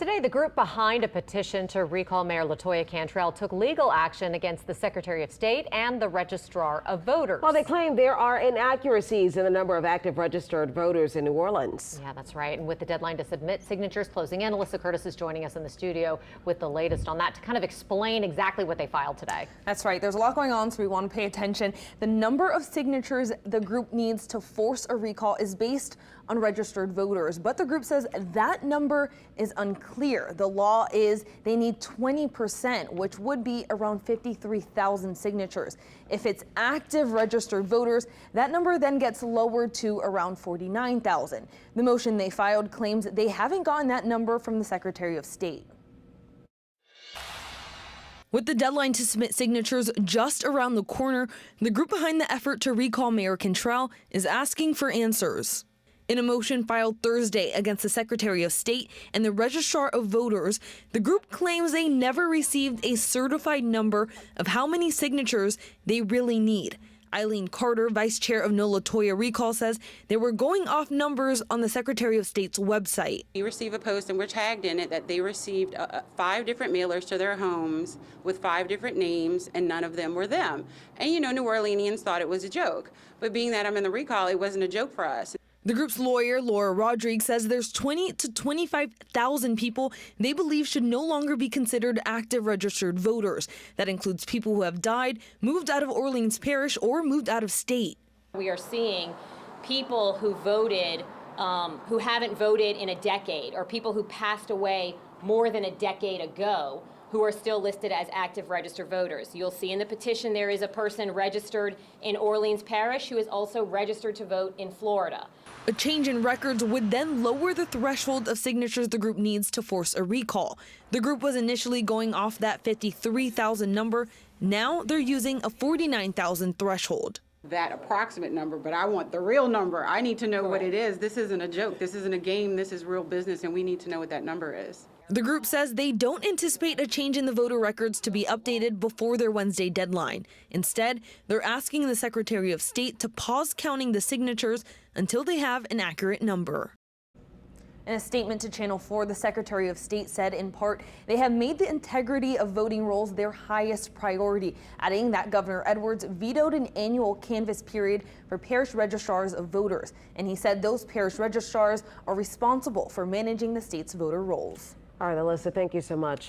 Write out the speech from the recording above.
Today, the group behind a petition to recall Mayor Latoya Cantrell took legal action against the Secretary of State and the Registrar of Voters. Well, they claim there are inaccuracies in the number of active registered voters in New Orleans. Yeah, that's right. And with the deadline to submit signatures closing in, Alyssa Curtis is joining us in the studio with the latest on that to kind of explain exactly what they filed today. That's right. There's a lot going on, so we want to pay attention. The number of signatures the group needs to force a recall is based on registered voters, but the group says that number is unclear. The law is they need 20%, which would be around 53,000 signatures. If it's active registered voters, that number then gets lowered to around 49,000. The motion they filed claims they haven't gotten that number from the Secretary of State. With the deadline to submit signatures just around the corner, the group behind the effort to recall Mayor Cantrell is asking for answers. In a motion filed Thursday against the Secretary of State and the Registrar of Voters, the group claims they never received a certified number of how many signatures they really need. Eileen Carter, vice chair of Nolatoya Recall, says they were going off numbers on the Secretary of State's website. You receive a post and we're tagged in it that they received 5 different mailers to their homes with 5 different names, and none of them were them. And you know, New Orleanians thought it was a joke. But being that I'm in the recall, it wasn't a joke for us. The group's lawyer, Laura Rodriguez, says there's 20 to 25,000 people they believe should no longer be considered active registered voters. That includes people who have died, moved out of Orleans Parish, or moved out of state. We are seeing people who voted, who haven't voted in a decade, or people who passed away more than a decade ago, who are still listed as active registered voters. You'll see in the petition there is a person registered in Orleans Parish who is also registered to vote in Florida. A change in records would then lower the threshold of signatures the group needs to force a recall. The group was initially going off that 53,000 number. Now they're using a 49,000 threshold. That approximate number, but I want the real number. I need to know what it is. This isn't a joke. This isn't a game. This is real business, and we need to know what that number is. The group says they don't anticipate a change in the voter records to be updated before their Wednesday deadline. Instead, they're asking the Secretary of State to pause counting the signatures until they have an accurate number. In a statement to Channel 4, the Secretary of State said, in part, they have made the integrity of voting rolls their highest priority, adding that Governor Edwards vetoed an annual canvass period for parish registrars of voters. And he said those parish registrars are responsible for managing the state's voter rolls. All right, Alyssa, thank you so much.